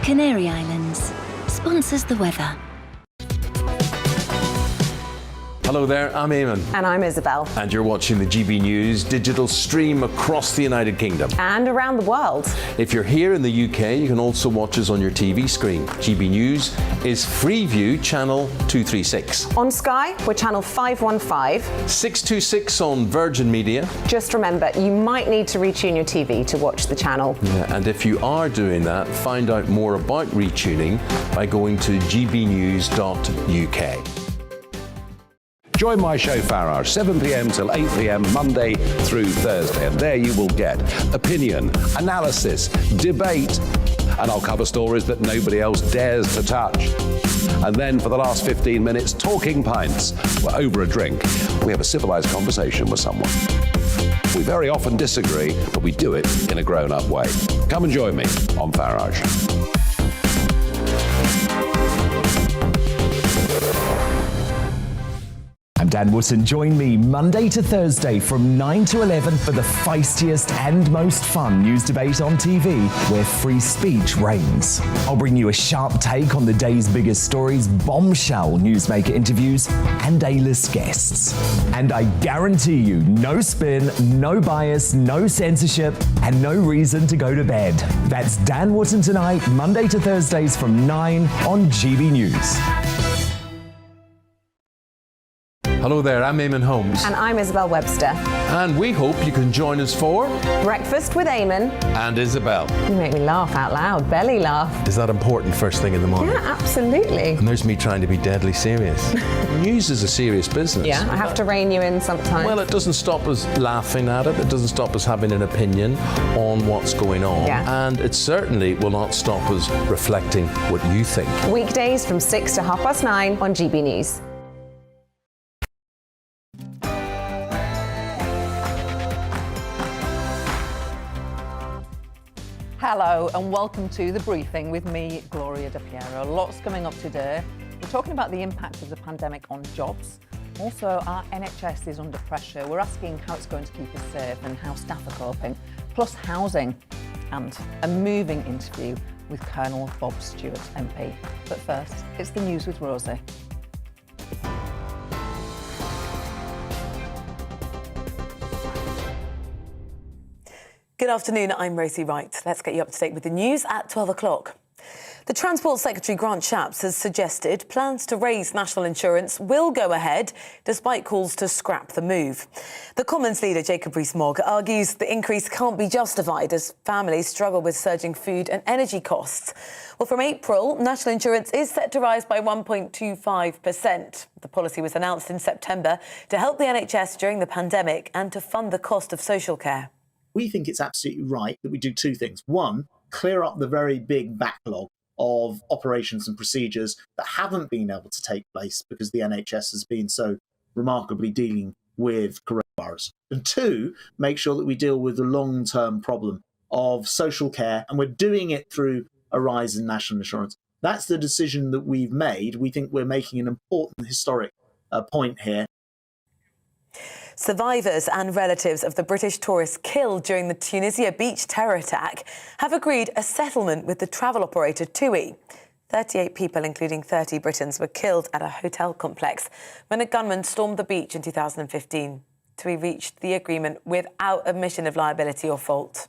Canary Islands sponsors the weather. Hello there, I'm Eamon. And I'm Isabel. And you're watching the GB News digital stream across the United Kingdom. And around the world. If you're here in the UK, you can also watch us on your TV screen. GB News is Freeview Channel 236. On Sky, we're Channel 515. 626 on Virgin Media. Just remember, you might need to retune your TV to watch the channel. Yeah, and if you are doing that, find out more about retuning by going to gbnews.uk. Join my show Farage, 7 p.m. till 8 p.m. Monday through Thursday. And there you will get opinion, analysis, debate, and I'll cover stories that nobody else dares to touch. And then for the last 15 minutes, talking pints. We're over a drink. We have a civilized conversation with someone. We very often disagree, but we do it in a grown-up way. Come and join me on Farage. I'm Dan Wootton. Join me Monday to Thursday from 9 to 11 for the feistiest and most fun news debate on TV, where free speech reigns. I'll bring you a sharp take on the day's biggest stories, bombshell newsmaker interviews, and A-list guests. And I guarantee you, no spin, no bias, no censorship, and no reason to go to bed. That's Dan Wootton tonight, Monday to Thursdays from 9 on GB News. Hello there, I'm Eamon Holmes. And I'm Isabel Webster. And we hope you can join us for Breakfast with Eamon. And Isabel. You make me laugh out loud, belly laugh. Is that important first thing in the morning? Yeah, absolutely. And there's me trying to be deadly serious. News is a serious business. Yeah, I have to rein you in sometimes. Well, it doesn't stop us laughing at it. It doesn't stop us having an opinion on what's going on. Yeah. And it certainly will not stop us reflecting what you think. Weekdays from 6 to 9:30 on GB News. Hello and welcome to The Briefing with me, Gloria De Piero. Lots coming up today. We're talking about the impact of the pandemic on jobs. Also, our NHS is under pressure. We're asking how it's going to keep us safe and how staff are coping, plus housing and a moving interview with Colonel Bob Stewart MP. But first, it's the news with Rosie. Good afternoon, I'm Rosie Wright. Let's get you up to date with the news at 12 o'clock. The Transport Secretary Grant Shapps has suggested plans to raise national insurance will go ahead despite calls to scrap the move. The Commons leader Jacob Rees-Mogg argues the increase can't be justified as families struggle with surging food and energy costs. Well, from April, national insurance is set to rise by 1.25%. The policy was announced in September to help the NHS during the pandemic and to fund the cost of social care. We think it's absolutely right that we do two things. One, clear up the very big backlog of operations and procedures that haven't been able to take place because the NHS has been so remarkably dealing with coronavirus. And two, make sure that we deal with the long-term problem of social care, and we're doing it through a rise in national insurance. That's the decision that we've made. We think we're making an important historic point here. Survivors and relatives of the British tourists killed during the Tunisia beach terror attack have agreed a settlement with the travel operator TUI. 38 people, including 30 Britons, were killed at a hotel complex when a gunman stormed the beach in 2015. TUI reached the agreement without admission of liability or fault.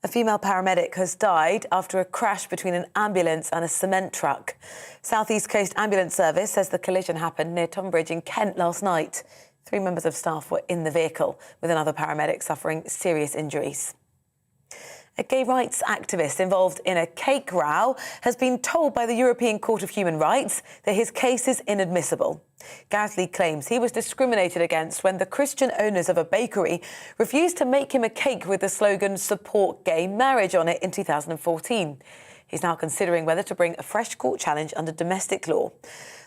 A female paramedic has died after a crash between an ambulance and a cement truck. South East Coast Ambulance Service says the collision happened near Tonbridge in Kent last night. 3 members of staff were in the vehicle, with another paramedic suffering serious injuries. A gay rights activist involved in a cake row has been told by the European Court of Human Rights that his case is inadmissible. Gareth Lee claims he was discriminated against when the Christian owners of a bakery refused to make him a cake with the slogan "Support Gay Marriage" on it in 2014. He's now considering whether to bring a fresh court challenge under domestic law.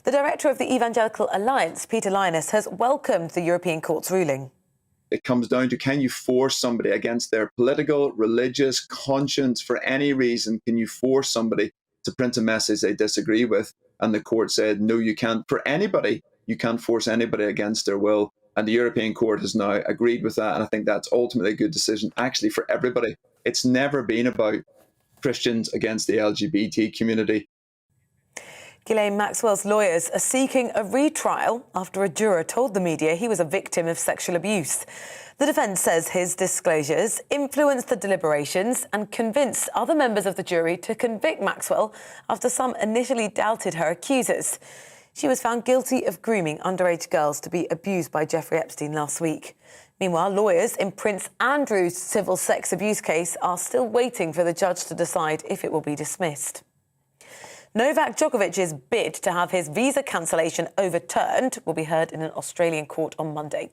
The director of the Evangelical Alliance, Peter Linus, has welcomed the European Court's ruling. It comes down to, can you force somebody against their political, religious conscience for any reason? Can you force somebody to print a message they disagree with? And the court said, no, you can't. For anybody, you can't force anybody against their will. And the European Court has now agreed with that. And I think that's ultimately a good decision, actually, for everybody. It's never been about Christians against the LGBT community. Ghislaine Maxwell's lawyers are seeking a retrial after a juror told the media he was a victim of sexual abuse. The defence says his disclosures influenced the deliberations and convinced other members of the jury to convict Maxwell after some initially doubted her accusers. She was found guilty of grooming underage girls to be abused by Jeffrey Epstein last week. Meanwhile, lawyers in Prince Andrew's civil sex abuse case are still waiting for the judge to decide if it will be dismissed. Novak Djokovic's bid to have his visa cancellation overturned will be heard in an Australian court on Monday.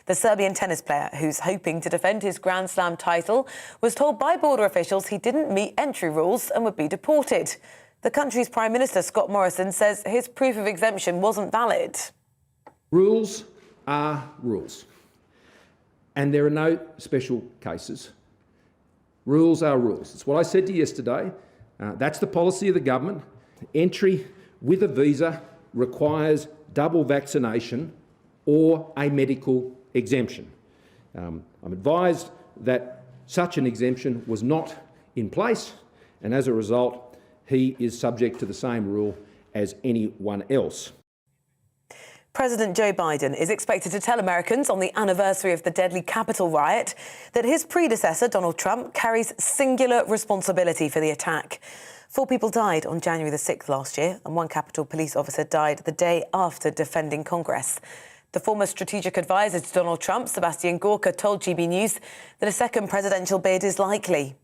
The Serbian tennis player, who's hoping to defend his Grand Slam title, was told by border officials he didn't meet entry rules and would be deported. The country's Prime Minister, Scott Morrison, says his proof of exemption wasn't valid. Rules are rules. And there are no special cases. Rules are rules. It's what I said to you yesterday. That's the policy of the government. Entry with a visa requires double vaccination or a medical exemption. I'm advised that such an exemption was not in place, and as a result, he is subject to the same rule as anyone else. President Joe Biden is expected to tell Americans on the anniversary of the deadly Capitol riot that his predecessor, Donald Trump, carries singular responsibility for the attack. 4 people died on January the 6th last year, and 1 Capitol police officer died the day after defending Congress. The former strategic advisor to Donald Trump, Sebastian Gorka, told GBNews that a second presidential bid is likely.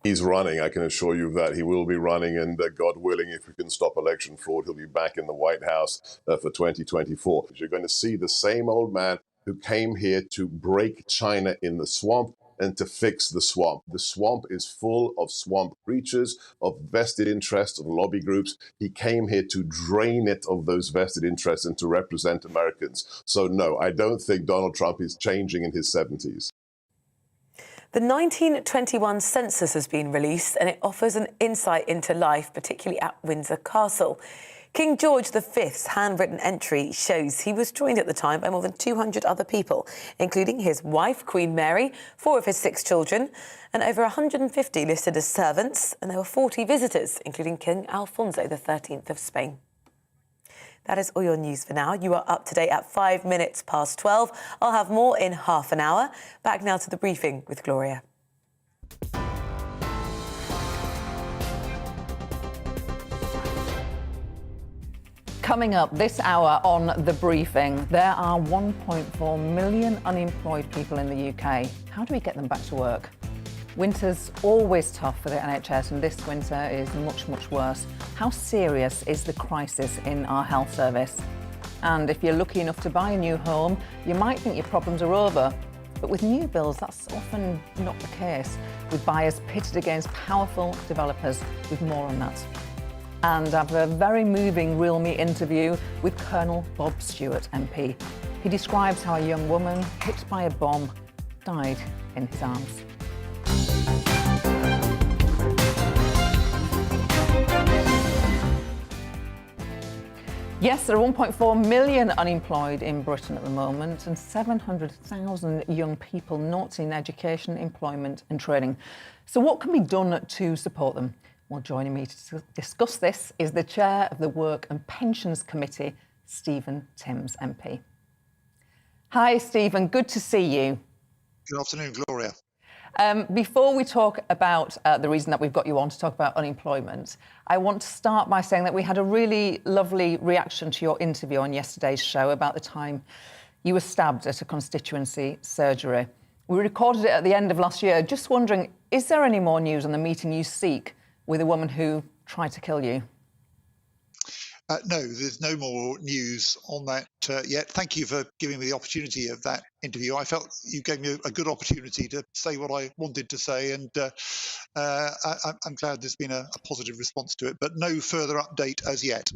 He's running. I can assure you that he will be running, and God willing, if we can stop election fraud, he'll be back in the White House for 2024. You're going to see the same old man who came here to break China in the swamp and to fix the swamp. The swamp is full of swamp creatures, of vested interests, of lobby groups. He came here to drain it of those vested interests and to represent Americans. So no, I don't think Donald Trump is changing in his 70s. The 1921 census has been released and it offers an insight into life, particularly at Windsor Castle. King George V's handwritten entry shows he was joined at the time by more than 200 other people, including his wife, Queen Mary, 4 of his 6 children, and over 150 listed as servants, and there were 40 visitors, including King Alfonso XIII of Spain. That is all your news for now. You are up to date at 5 minutes past 12. I'll have more in half an hour. Back now to the briefing with Gloria. Coming up this hour on The Briefing, there are 1.4 million unemployed people in the UK. How do we get them back to work? Winter's always tough for the NHS, and this winter is much, much worse. How serious is the crisis in our health service? And if you're lucky enough to buy a new home, you might think your problems are over. But with new builds, that's often not the case, with buyers pitted against powerful developers. With more on that. And I have a very moving Real Me interview with Colonel Bob Stewart MP. He describes how a young woman hit by a bomb died in his arms. Yes, there are 1.4 million unemployed in Britain at the moment and 700,000 young people not in education, employment and training. So what can be done to support them? Well, joining me to discuss this is the Chair of the Work and Pensions Committee, Stephen Timms MP. Hi, Stephen. Good to see you. Good afternoon, Gloria. Before we talk about the reason that we've got you on to talk about unemployment, I want to start by saying that we had a really lovely reaction to your interview on yesterday's show about the time you were stabbed at a constituency surgery. We recorded it at the end of last year. Just wondering, is there any more news on the meeting you seek with a woman who tried to kill you? No, there's no more news on that yet. Thank you for giving me the opportunity of that interview. I felt you gave me a good opportunity to say what I wanted to say, and I'm glad there's been a positive response to it, but no further update as yet.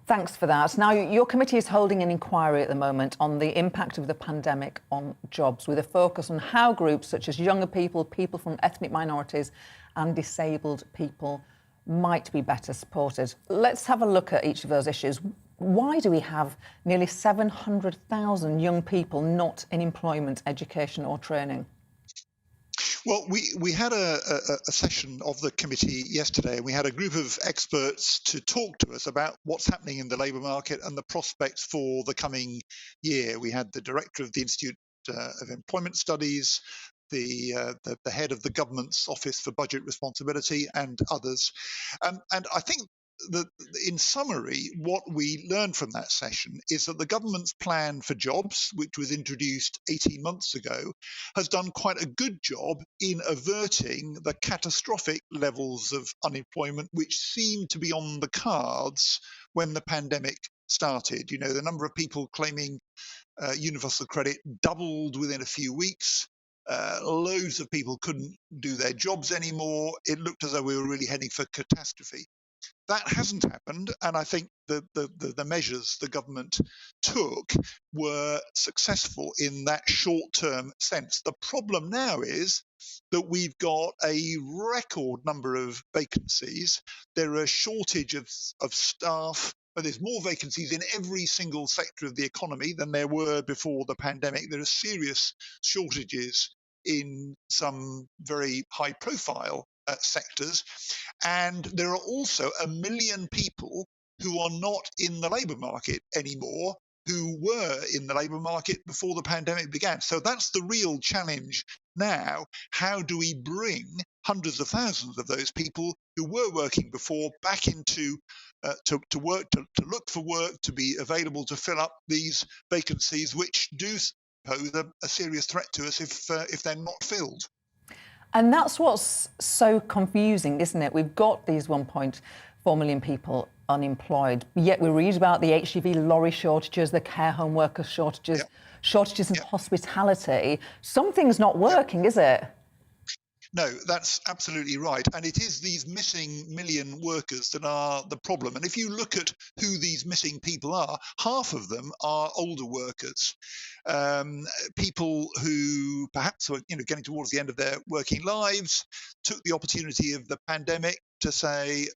Thanks for that. Now, your committee is holding an inquiry at the moment on the impact of the pandemic on jobs, with a focus on how groups such as younger people, people from ethnic minorities and disabled people might be better supported. Let's have a look at each of those issues. Why do we have nearly 700,000 young people not in employment, education or training? Well, we had a session of the committee yesterday, and we had a group of experts to talk to us about what's happening in the labour market and the prospects for the coming year. We had the director of the Institute of Employment Studies, the head of the government's Office for Budget Responsibility, and others. And I think that in summary, what we learned from that session is that the government's plan for jobs, which was introduced 18 months ago, has done quite a good job in averting the catastrophic levels of unemployment which seemed to be on the cards when the pandemic started. You know, the number of people claiming universal credit doubled within a few weeks. Loads of people couldn't do their jobs anymore. It looked as though we were really heading for catastrophe. That hasn't happened, and I think the measures the government took were successful in that short-term sense. The problem now is that we've got a record number of vacancies. There are a shortage of staff. There's more vacancies in every single sector of the economy than there were before the pandemic. There are serious shortages in some very high-profile sectors, and there are also 1 million people who are not in the labour market anymore, who were in the labour market before the pandemic began. So that's the real challenge now. How do we bring hundreds of thousands of those people who were working before back into to work, to look for work, to be available to fill up these vacancies, which do pose a serious threat to us if they're not filled. And that's what's so confusing, isn't it? We've got these 1.4 million people unemployed, yet we read about the HGV lorry shortages, the care home worker shortages, shortages in hospitality. Something's not working, is it? No, that's absolutely right. And it is these missing million workers that are the problem. And if you look at who these missing people are, half of them are older workers, people who perhaps are getting towards the end of their working lives, took the opportunity of the pandemic to say,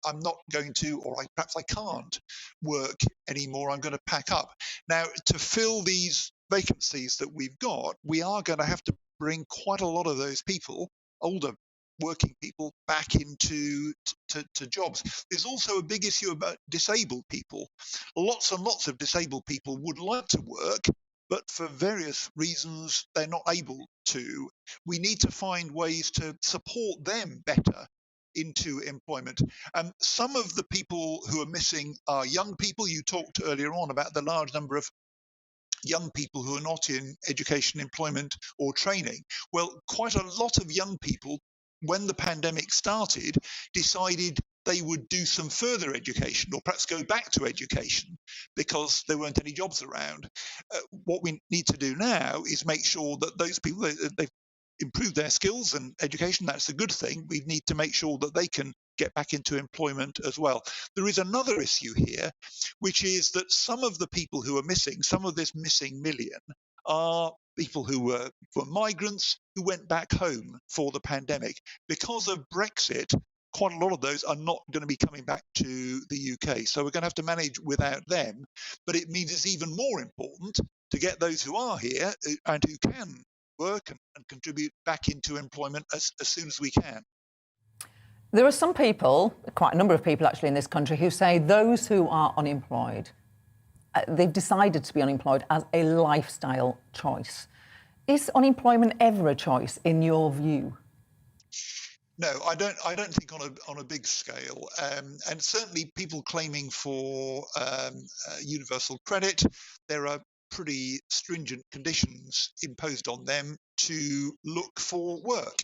I'm not going to, or perhaps I can't work anymore, I'm going to pack up. Now, to fill these vacancies that we've got, we are going to have to bring quite a lot of those people, older working people, back into to jobs. There's also a big issue about disabled people. Lots and lots of disabled people would like to work, but for various reasons they're not able to. We need to find ways to support them better into employment. Some of the people who are missing are young people. You talked earlier on about the large number of young people who are not in education, employment or training. Well, quite a lot of young people, when the pandemic started, decided they would do some further education or perhaps go back to education because there weren't any jobs around. What we need to do now is make sure that those people, they've improved their skills and education. That's a good thing. We need to make sure that they can get back into employment as well. There is another issue here, which is that some of the people who are missing, some of this missing million, are people who were migrants who went back home for the pandemic. Because of Brexit, quite a lot of those are not going to be coming back to the UK. So we're going to have to manage without them. But it means it's even more important to get those who are here and who can work and contribute back into employment as soon as we can. There are some people, quite a number of people actually in this country, who say those who are unemployed, they've decided to be unemployed as a lifestyle choice. Is unemployment ever a choice in your view? No, I don't think on a big scale, and certainly people claiming for universal credit, there are pretty stringent conditions imposed on them to look for work.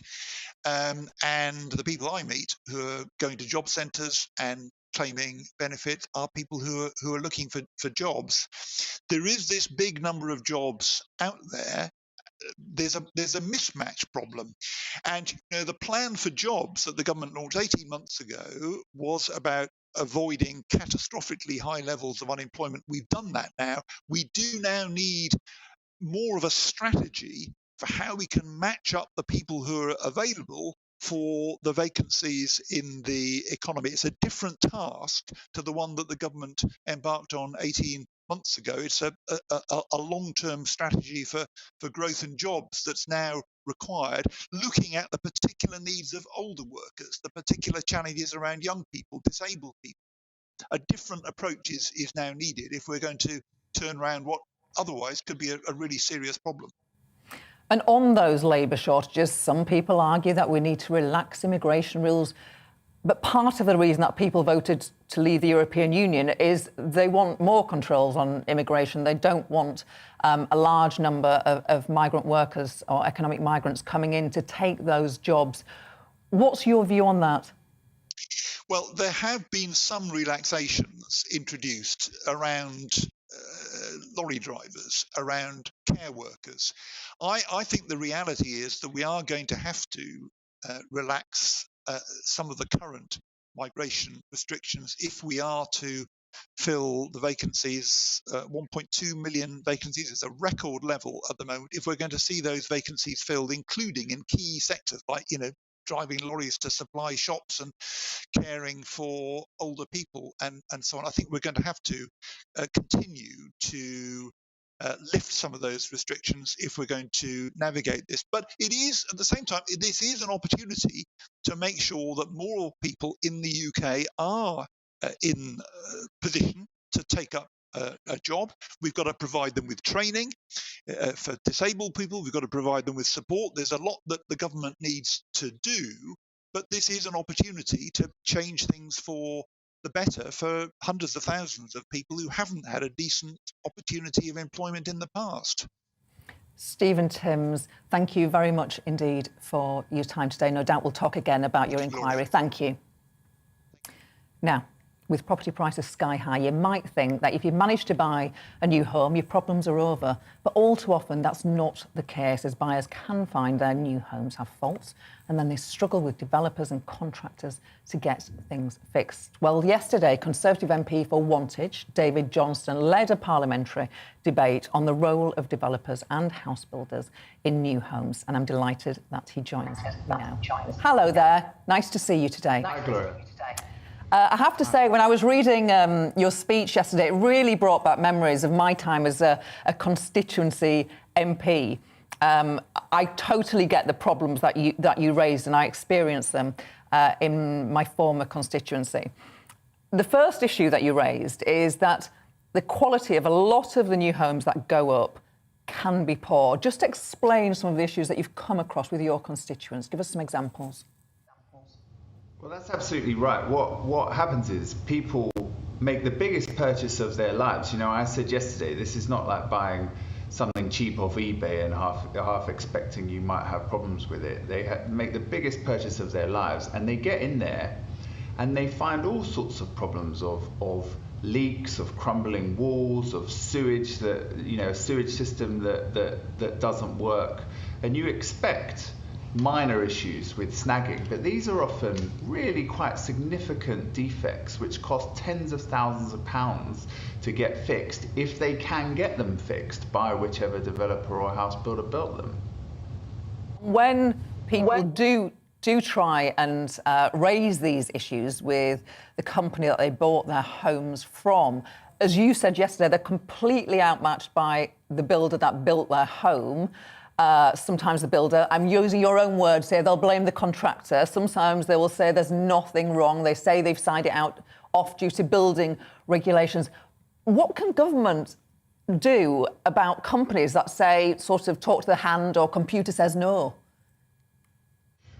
And the people I meet who are going to job centres and claiming benefits are people who are looking for jobs. There is this big number of jobs out there. There's a mismatch problem, and the plan for jobs that the government launched 18 months ago was about avoiding catastrophically high levels of unemployment. We've done that now. We do now need more of a strategy for how we can match up the people who are available for the vacancies in the economy. It's a different task to the one that the government embarked on 18 months ago. It's a long-term strategy for growth and jobs that's now required, looking at the particular needs of older workers, the particular challenges around young people, disabled people. A different approach is now needed if we're going to turn around what otherwise could be a really serious problem. And on those labour shortages, some people argue that we need to relax immigration rules. But part of the reason that people voted to leave the European Union is they want more controls on immigration. They don't want a large number of migrant workers or economic migrants coming in to take those jobs. What's your view on that? Well, there have been some relaxations introduced around lorry drivers, around care workers. I think the reality is that we are going to have to relax some of the current migration restrictions if we are to fill the vacancies. 1.2 million vacancies is a record level at the moment. If we're going to see those vacancies filled, including in key sectors like, driving lorries to supply shops and caring for older people and so on, I think we're going to have to continue to lift some of those restrictions if we're going to navigate this. But it is, at the same time, this is an opportunity to make sure that more people in the UK are in position to take up a job. We've got to provide them with training. For disabled people, we've got to provide them with support. There's a lot that the government needs to do, but this is an opportunity to change things for the better for hundreds of thousands of people who haven't had a decent opportunity of employment in the past. Stephen Timms, thank you very much indeed for your time today. No doubt we'll talk again about your inquiry. Thank you. Now, with property prices sky high, you might think that if you've managed to buy a new home, your problems are over. But all too often, that's not the case, as buyers can find their new homes have faults, and then they struggle with developers and contractors to get things fixed. Well, yesterday, Conservative MP for Wantage, David Johnston, led a parliamentary debate on the role of developers and house builders in new homes, and I'm delighted that he joins us now. Hello there. Nice to see you today. Hi, Gloria. I have to say, when I was reading your speech yesterday, it really brought back memories of my time as a constituency MP. I totally get the problems that you raised, and I experienced them in my former constituency. The first issue that you raised is that the quality of a lot of the new homes that go up can be poor. Just explain some of the issues that you've come across with your constituents. Give us some examples. Well, that's absolutely right. What happens is people make the biggest purchase of their lives. I said yesterday, this is not like buying something cheap off eBay and half expecting you might have problems with it. They make the biggest purchase of their lives, and they get in there and they find all sorts of problems of leaks, of crumbling walls, of sewage a sewage system that doesn't work. And you expect minor issues with snagging, but these are often really quite significant defects which cost tens of thousands of pounds to get fixed, if they can get them fixed by whichever developer or house builder built them. When people do try and raise these issues with the company that they bought their homes from, as you said yesterday, they're completely outmatched by the builder that built their home. Sometimes the builder, I'm using your own words here, they'll blame the contractor. Sometimes they will say there's nothing wrong. They say they've signed it out off due to building regulations. What can government do about companies that say, sort of talk to the hand, or computer says no?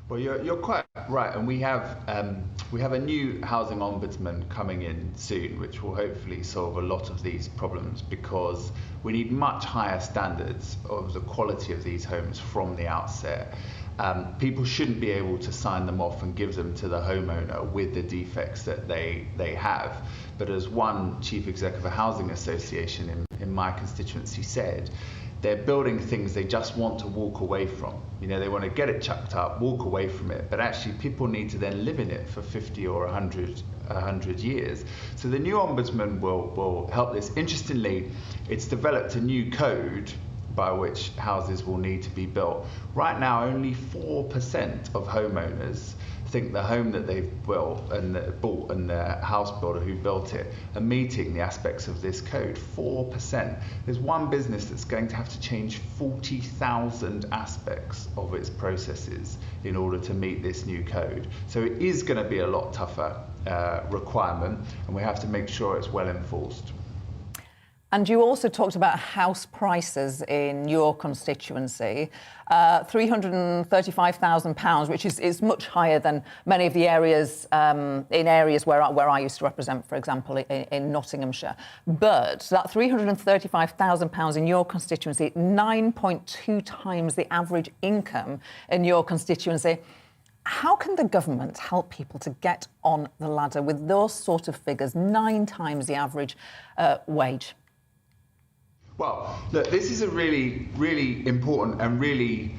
Well, you're quite right, and we have a new housing ombudsman coming in soon, which will hopefully solve a lot of these problems, because we need much higher standards of the quality of these homes from the outset. People shouldn't be able to sign them off and give them to the homeowner with the defects that they have. But as one chief exec of a housing association in my constituency said, they're building things they just want to walk away from. They want to get it chucked up, walk away from it, but actually people need to then live in it for 50 or 100 years. So the new ombudsman will help this. Interestingly, it's developed a new code by which houses will need to be built. Right now, only 4% of homeowners think the home that they've bought and the house builder who built it are meeting the aspects of this code. 4%. There's one business that's going to have to change 40,000 aspects of its processes in order to meet this new code. So it is going to be a lot tougher requirement, and we have to make sure it's well enforced. And you also talked about house prices in your constituency, £335,000, which is much higher than many of the areas in areas where I used to represent, for example, in Nottinghamshire. But that £335,000 in your constituency, 9.2 times the average income in your constituency. How can the government help people to get on the ladder with those sort of figures, 9 times the average wage? Well, look, this is a really, really important and really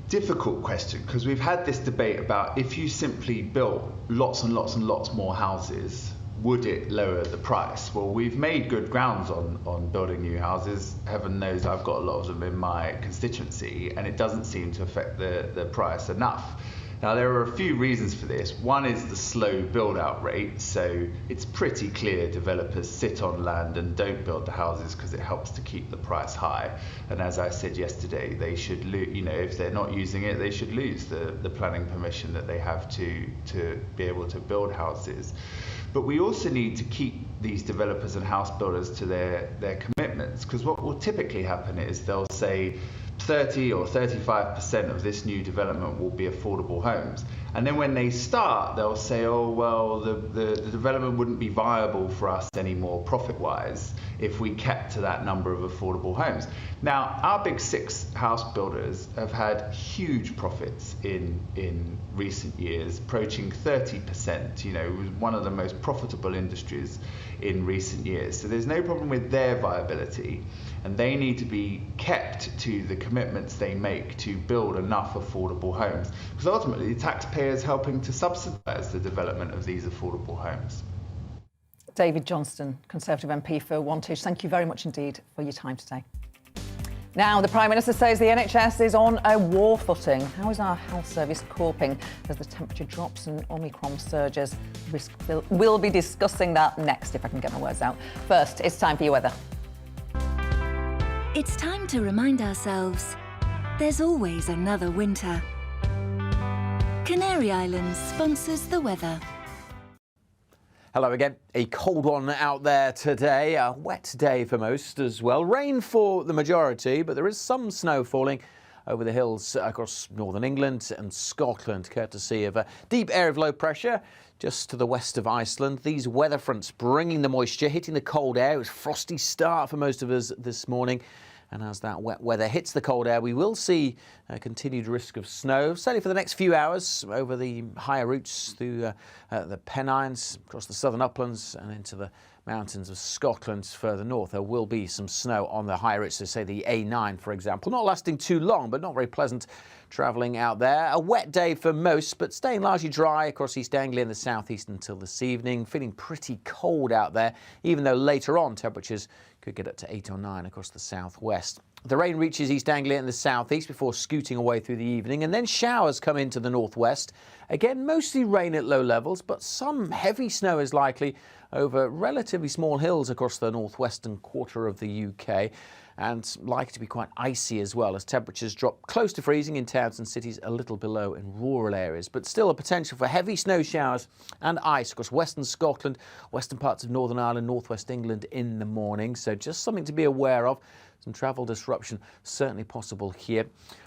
difficult question, because we've had this debate about if you simply built lots and lots and lots more houses, would it lower the price? Well, we've made good grounds on building new houses. Heaven knows I've got a lot of them in my constituency, and it doesn't seem to affect the price enough. Now, there are a few reasons for this. One is the slow build-out rate. So it's pretty clear developers sit on land and don't build the houses because it helps to keep the price high. And as I said yesterday, they should if they're not using it, they should lose the planning permission that they have to be able to build houses. But we also need to keep these developers and house builders to their commitments, because what will typically happen is they'll say 30 or 35% of this new development will be affordable homes. And then when they start, they'll say, oh, well, the development wouldn't be viable for us anymore profit-wise if we kept to that number of affordable homes. Now, our big 6 house builders have had huge profits in recent years, approaching 30%. It was one of the most profitable industries in recent years. So there's no problem with their viability, and they need to be kept to the commitments they make to build enough affordable homes, because ultimately the taxpayer is helping to subsidise the development of these affordable homes. David Johnston, Conservative MP for Wantage, thank you very much indeed for your time today. Now, the Prime Minister says the NHS is on a war footing. How is our health service coping as the temperature drops and Omicron surges? We'll be discussing that next, if I can get my words out. First, it's time for your weather. It's time to remind ourselves there's always another winter. Canary Islands sponsors the weather. Hello again. A cold one out there today. A wet day for most as well. Rain for the majority, but there is some snow falling over the hills across northern England and Scotland, courtesy of a deep area of low pressure just to the west of Iceland. These weather fronts bringing the moisture, hitting the cold air. It was a frosty start for most of us this morning. And as that wet weather hits the cold air, we will see a continued risk of snow, certainly for the next few hours over the higher routes through the Pennines, across the southern uplands and into the mountains of Scotland further north. There will be some snow on the higher routes, so say the A9, for example. Not lasting too long, but not very pleasant travelling out there. A wet day for most, but staying largely dry across East Anglia and the southeast until this evening. Feeling pretty cold out there, even though later on temperatures could get up to 8 or 9 across the southwest. The rain reaches East Anglia and the southeast before scooting away through the evening, and then showers come into the northwest. Again, mostly rain at low levels, but some heavy snow is likely over relatively small hills across the northwestern quarter of the UK, and likely to be quite icy as well as temperatures drop close to freezing in towns and cities, a little below in rural areas. But still a potential for heavy snow showers and ice across western Scotland, western parts of Northern Ireland, northwest England in the morning. So just something to be aware of. Some travel disruption certainly possible here.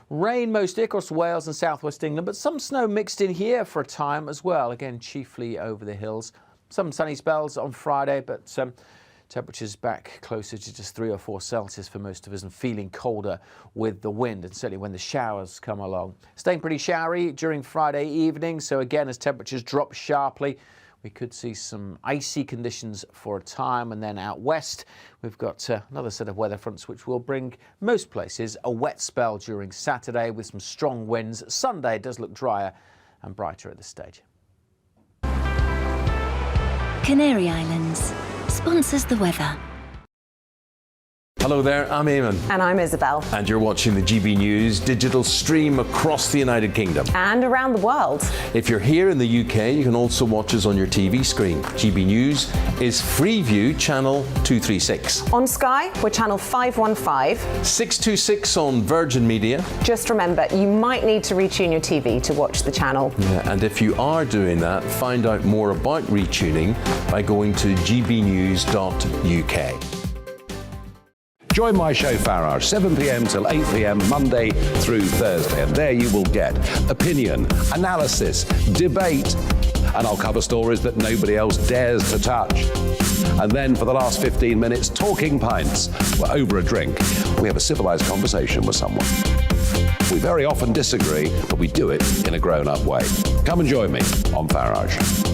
Rain mostly across Wales and southwest England, but some snow mixed in here for a time as well, again chiefly over the hills. Some sunny spells on Friday, but temperatures back closer to just 3 or 4 Celsius for most of us and feeling colder with the wind, and certainly when the showers come along. Staying pretty showery during Friday evening, so again as temperatures drop sharply, we could see some icy conditions for a time, and then out west we've got another set of weather fronts which will bring most places a wet spell during Saturday with some strong winds. Sunday does look drier and brighter at this stage. Canary Islands sponsors the weather. Hello there, I'm Eamon. And I'm Isabel. And you're watching the GB News digital stream across the United Kingdom. And around the world. If you're here in the UK, you can also watch us on your TV screen. GB News is Freeview channel 236. On Sky, we're channel 515. 626 on Virgin Media. Just remember, you might need to retune your TV to watch the channel. Yeah, and if you are doing that, find out more about retuning by going to gbnews.uk. Join my show Farage, 7 p.m. till 8 p.m. Monday through Thursday. And there you will get opinion, analysis, debate, and I'll cover stories that nobody else dares to touch. And then for the last 15 minutes, talking pints. We're over a drink. We have a civilized conversation with someone. We very often disagree, but we do it in a grown-up way. Come and join me on Farage.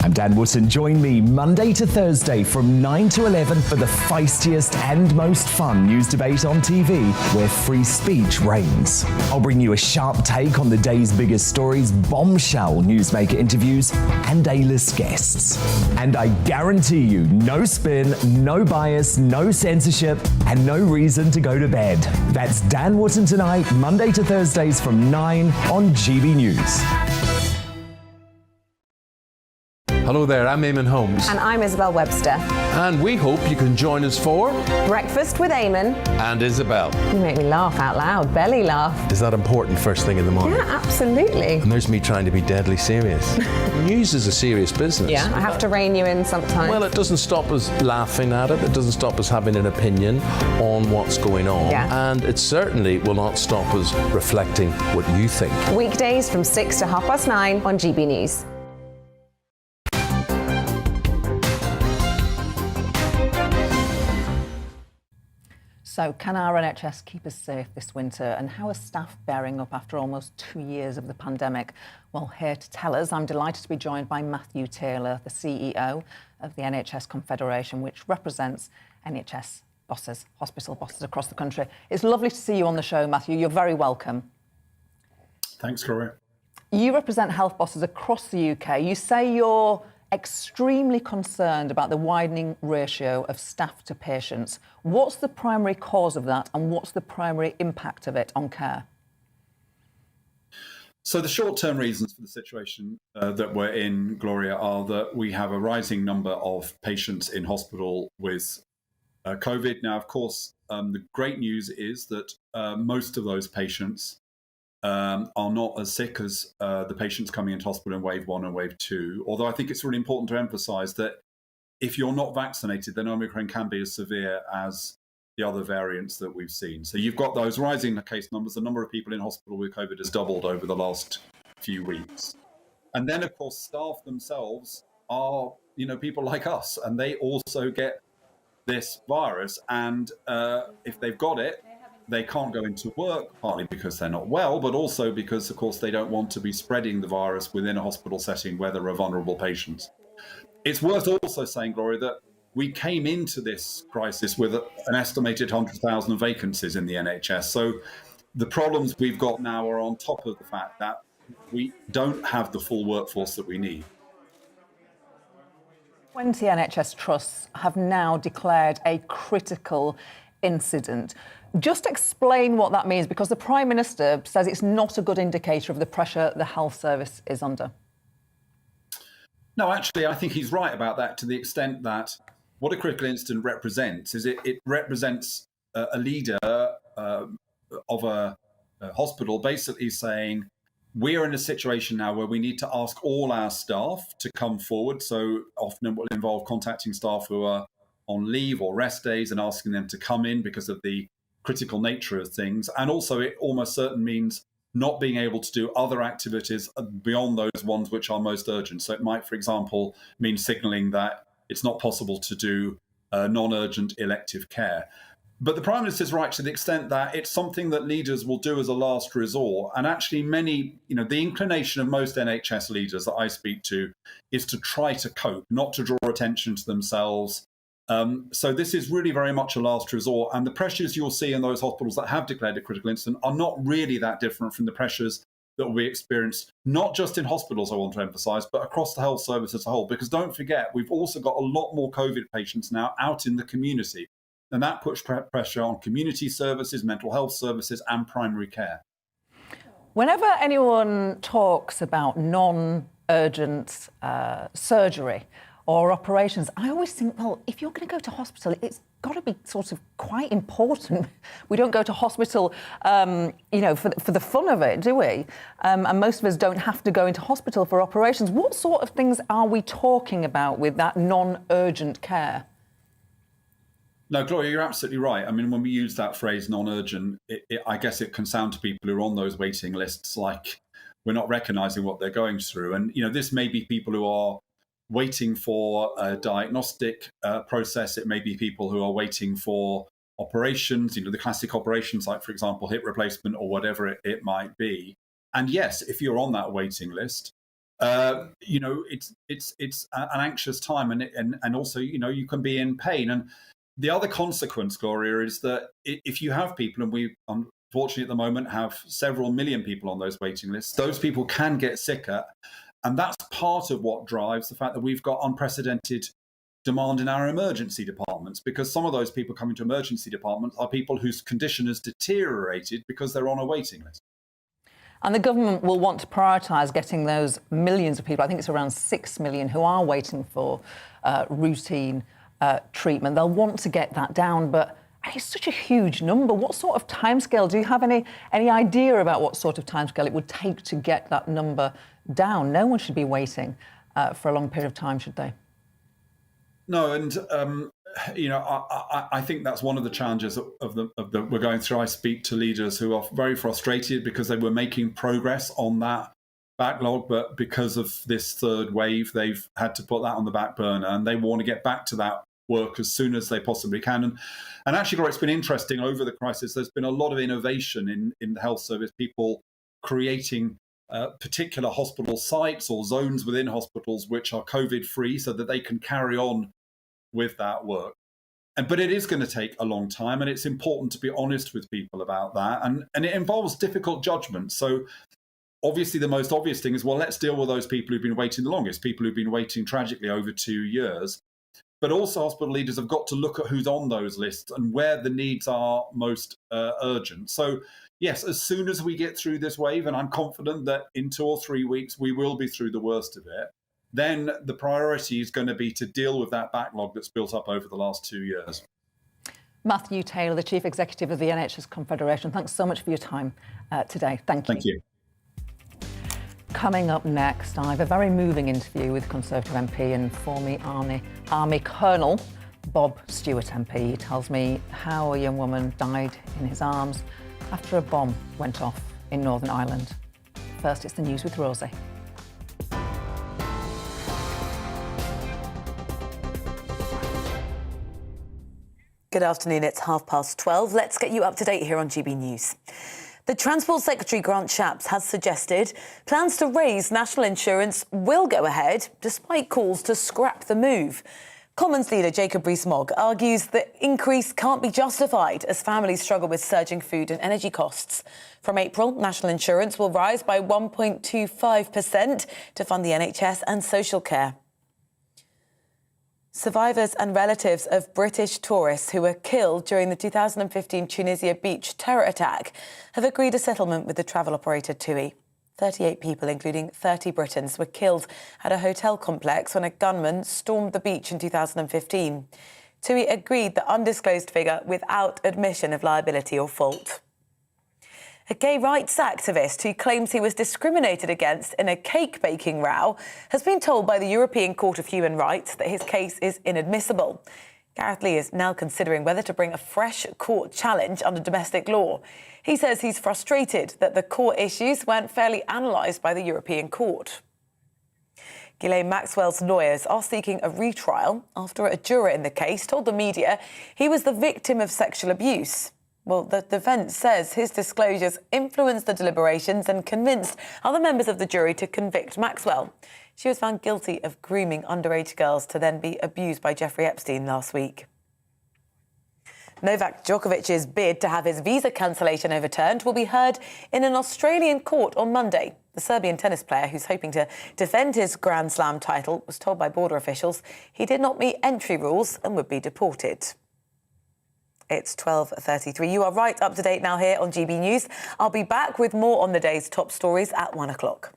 I'm Dan Wootton. Join me Monday to Thursday from 9 to 11 for the feistiest and most fun news debate on TV, where free speech reigns. I'll bring you a sharp take on the day's biggest stories, bombshell newsmaker interviews, and A-list guests. And I guarantee you, no spin, no bias, no censorship, and no reason to go to bed. That's Dan Wootton tonight, Monday to Thursdays from 9 on GB News. Hello there, I'm Eamon Holmes. And I'm Isabel Webster. And we hope you can join us for Breakfast with Eamon and Isabel. You make me laugh out loud, belly laugh. Is that important first thing in the morning? Yeah, absolutely. And there's me trying to be deadly serious. News is a serious business. Yeah, I have to rein you in sometimes. Well, it doesn't stop us laughing at it. It doesn't stop us having an opinion on what's going on. Yeah. And it certainly will not stop us reflecting what you think. Weekdays from 6 to 9:30 on GB News. So can our NHS keep us safe this winter? And how are staff bearing up after almost 2 years of the pandemic? Well, here to tell us, I'm delighted to be joined by Matthew Taylor, the CEO of the NHS Confederation, which represents NHS bosses, hospital bosses across the country. It's lovely to see you on the show, Matthew. You're very welcome. Thanks, Gloria. You represent health bosses across the UK. You say you're extremely concerned about the widening ratio of staff to patients. What's the primary cause of that, and what's the primary impact of it on care? So the short-term reasons for the situation that we're in, Gloria, are that we have a rising number of patients in hospital with COVID. Now, of course, the great news is that most of those patients are not as sick as the patients coming into hospital in wave 1 and wave 2. Although I think it's really important to emphasise that if you're not vaccinated, then Omicron can be as severe as the other variants that we've seen. So you've got those rising case numbers. The number of people in hospital with COVID has doubled over the last few weeks. And then, of course, staff themselves are, people like us, and they also get this virus. And if they've got it, they can't go into work, partly because they're not well, but also because, of course, they don't want to be spreading the virus within a hospital setting where there are vulnerable patients. It's worth also saying, Gloria, that we came into this crisis with an estimated 100,000 vacancies in the NHS. So the problems we've got now are on top of the fact that we don't have the full workforce that we need. 20 NHS trusts have now declared a critical incident. Just explain what that means, because the Prime Minister says it's not a good indicator of the pressure the health service is under. No, actually, I think he's right about that, to the extent that what a critical incident represents is it represents a leader of a hospital basically saying, we're in a situation now where we need to ask all our staff to come forward. So often it will involve contacting staff who are on leave or rest days and asking them to come in because of the critical nature of things. And also it almost certainly means not being able to do other activities beyond those ones which are most urgent. So it might, for example, mean signalling that it's not possible to do non-urgent elective care. But the Prime Minister is right to the extent that it's something that leaders will do as a last resort. And actually many, the inclination of most NHS leaders that I speak to is to try to cope, not to draw attention to themselves. So this is really very much a last resort. And the pressures you'll see in those hospitals that have declared a critical incident are not really that different from the pressures that will be experienced, not just in hospitals, I want to emphasise, but across the health service as a whole. Because don't forget, we've also got a lot more COVID patients now out in the community. And that puts pressure on community services, mental health services, and primary care. Whenever anyone talks about non-urgent surgery or operations, I always think, well, if you're going to go to hospital, it's got to be sort of quite important. We don't go to hospital, you know, for the fun of it, do we? And most of us don't have to go into hospital for operations. What sort of things are we talking about with that non-urgent care? No, Gloria, you're absolutely right. I mean, when we use that phrase non-urgent, I guess it can sound to people who are on those waiting lists like we're not recognising what they're going through. And, you know, this may be people who are waiting for a diagnostic process. It may be people who are waiting for operations, you know, the classic operations like, for example, hip replacement or whatever it might be. And yes, if you're on that waiting list, you know, it's an anxious time, and also, you know, you can be in pain. And the other consequence, Gloria, is that if you have people, and we unfortunately at the moment have several million people on those waiting lists, those people can get sicker. And that's part of what drives the fact that we've got unprecedented demand in our emergency departments, because some of those people coming to emergency departments are people whose condition has deteriorated because they're on a waiting list. And the government will want to prioritise getting those millions of people, I think it's around 6 million, who are waiting for routine treatment. They'll want to get that down, but it's such a huge number. What sort of timescale? Do you have any idea about what sort of timescale it would take to get that number down? No one should be waiting for a long period of time, should they? No, and you know, I think that's one of the challenges of the we're going through. I speak to leaders who are very frustrated because they were making progress on that backlog, but because of this third wave, they've had to put that on the back burner, and they want to get back to that work as soon as they possibly can. And actually, Gloria, it's been interesting over the crisis. There's been a lot of innovation in the health service, people creating particular hospital sites or zones within hospitals which are COVID-free so that they can carry on with that work. But it is going to take a long time, and it's important to be honest with people about that. And it involves difficult judgment. So obviously, the most obvious thing is, well, let's deal with those people who've been waiting the longest, people who've been waiting tragically over 2 years. But also hospital leaders have got to look at who's on those lists and where the needs are most urgent. So yes, as soon as we get through this wave, and I'm confident that in 2 or 3 weeks we will be through the worst of it, then the priority is going to be to deal with that backlog that's built up over the last 2 years. Matthew Taylor, the Chief Executive of the NHS Confederation, thanks so much for your time today. Thank you. Thank you. Coming up next, I have a very moving interview with Conservative MP and former Army Colonel Bob Stewart MP. He tells me how a young woman died in his arms after a bomb went off in Northern Ireland. First, it's the news with Rosie. Good afternoon, it's 12:30. Let's get you up to date here on GB News. The Transport Secretary, Grant Shapps, has suggested plans to raise national insurance will go ahead despite calls to scrap the move. Commons leader Jacob Rees-Mogg argues the increase can't be justified as families struggle with surging food and energy costs. From April, national insurance will rise by 1.25% to fund the NHS and social care. Survivors and relatives of British tourists who were killed during the 2015 Tunisia beach terror attack have agreed a settlement with the travel operator TUI. 38 people, including 30 Britons, were killed at a hotel complex when a gunman stormed the beach in 2015. TUI agreed the undisclosed figure without admission of liability or fault. A gay rights activist who claims he was discriminated against in a cake baking row has been told by the European Court of Human Rights that his case is inadmissible. Gareth Lee is now considering whether to bring a fresh court challenge under domestic law. He says he's frustrated that the court issues weren't fairly analysed by the European Court. Ghislaine Maxwell's lawyers are seeking a retrial after a juror in the case told the media he was the victim of sexual abuse. Well, the defence says his disclosures influenced the deliberations and convinced other members of the jury to convict Maxwell. She was found guilty of grooming underage girls to then be abused by Jeffrey Epstein last week. Novak Djokovic's bid to have his visa cancellation overturned will be heard in an Australian court on Monday. The Serbian tennis player, who's hoping to defend his Grand Slam title, was told by border officials he did not meet entry rules and would be deported. It's 12:33. You are right up to date now here on GB News. I'll be back with more on the day's top stories at 1 o'clock.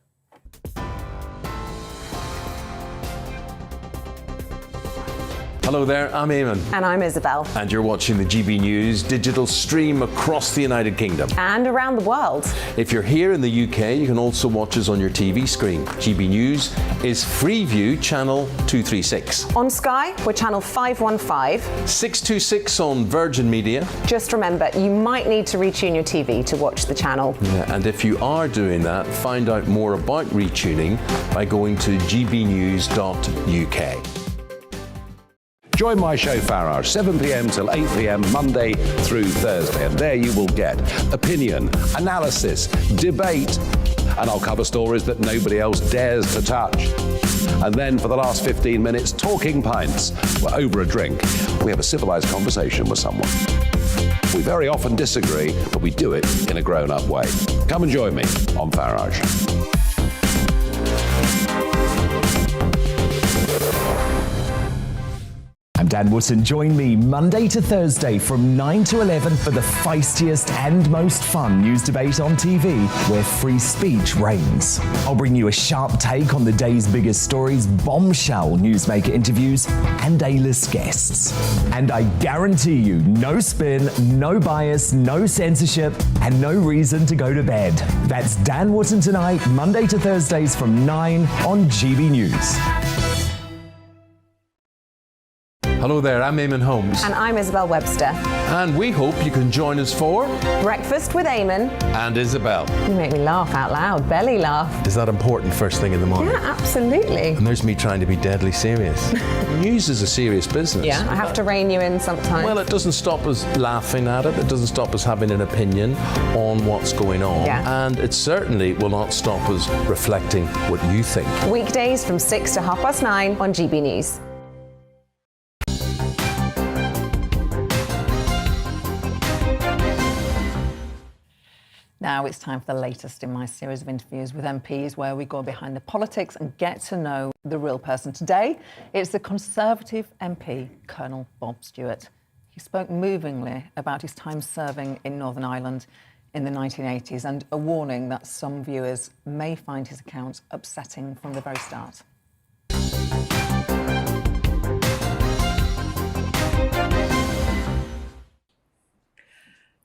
Hello there, I'm Eamon. And I'm Isabel. And you're watching the GB News digital stream across the United Kingdom. And around the world. If you're here in the UK, you can also watch us on your TV screen. GB News is Freeview channel 236. On Sky, we're channel 515. 626 on Virgin Media. Just remember, you might need to retune your TV to watch the channel. Yeah, and if you are doing that, find out more about retuning by going to gbnews.uk. Join my show Farage, 7 p.m. till 8 p.m. Monday through Thursday. And there you will get opinion, analysis, debate, and I'll cover stories that nobody else dares to touch. And then for the last 15 minutes, talking pints. We're over a drink. We have a civilized conversation with someone. We very often disagree, but we do it in a grown-up way. Come and join me on Farage. I'm Dan Wootton. Join me Monday to Thursday from 9 to 11 for the feistiest and most fun news debate on TV, where free speech reigns. I'll bring you a sharp take on the day's biggest stories, bombshell newsmaker interviews, and A-list guests. And I guarantee you, no spin, no bias, no censorship, and no reason to go to bed. That's Dan Wootton tonight, Monday to Thursdays from 9 on GB News. Hello there, I'm Eamon Holmes. And I'm Isabel Webster. And we hope you can join us for Breakfast with Eamon and Isabel. You make me laugh out loud, belly laugh. Is that important first thing in the morning? Yeah, absolutely. And there's me trying to be deadly serious. News is a serious business. Yeah, I have to rein you in sometimes. Well, it doesn't stop us laughing at it. It doesn't stop us having an opinion on what's going on. Yeah. And it certainly will not stop us reflecting what you think. Weekdays from 6 to 9:30 on GB News. Now it's time for the latest in my series of interviews with MPs, where we go behind the politics and get to know the real person. Today, it's the Conservative MP, Colonel Bob Stewart. He spoke movingly about his time serving in Northern Ireland in the 1980s and a warning that some viewers may find his account upsetting from the very start.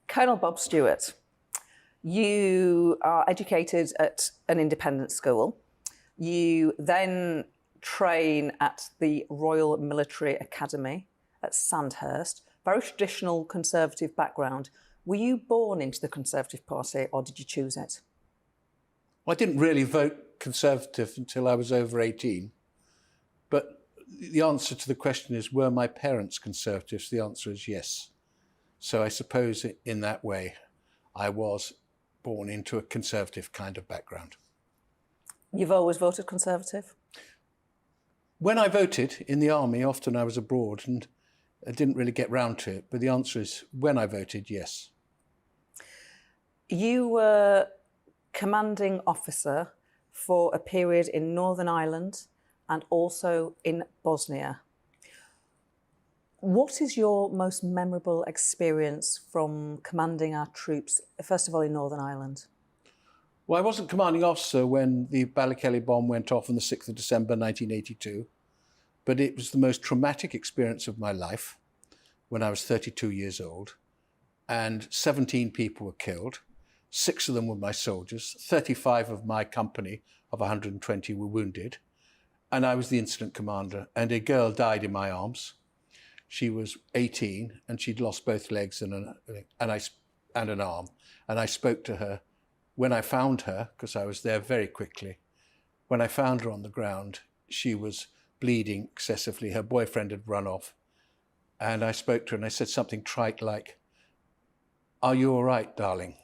Colonel Bob Stewart. You are educated at an independent school. You then train at the Royal Military Academy at Sandhurst. Very traditional Conservative background. Were you born into the Conservative Party or did you choose it? Well, I didn't really vote Conservative until I was over 18. But the answer to the question is, were my parents Conservatives? The answer is yes. So I suppose in that way, I was born into a Conservative kind of background. You've always voted Conservative? When I voted in the army, often I was abroad and I didn't really get round to it. But the answer is, when I voted, yes. You were commanding officer for a period in Northern Ireland and also in Bosnia. What is your most memorable experience from commanding our troops, first of all in Northern Ireland? Well, I wasn't commanding officer when the Ballykelly bomb went off on the 6th of December 1982, but it was the most traumatic experience of my life when I was 32 years old, and 17 people were killed. 6 of them were my soldiers, 35 of my company of 120 were wounded, and I was the incident commander, and a girl died in my arms. She was 18 and she'd lost both legs and an arm. And I spoke to her when I found her, because I was there very quickly. When I found her on the ground, she was bleeding excessively. Her boyfriend had run off. And I spoke to her and I said something trite like, "Are you all right, darling?"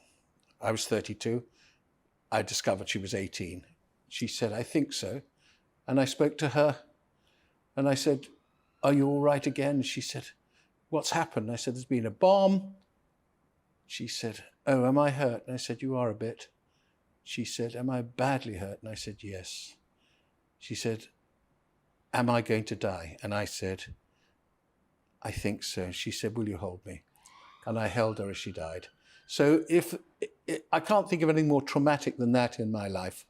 I was 32. I discovered she was 18. She said, "I think so." And I spoke to her and I said, "Are you all right again?" She said, what's happened? I said, there's been a bomb. She said, oh, am I hurt? And I said, you are a bit. She said, am I badly hurt? And I said, yes. She said, am I going to die? And I said, I think so. She said, will you hold me? And I held her as she died. So I can't think of anything more traumatic than that in my life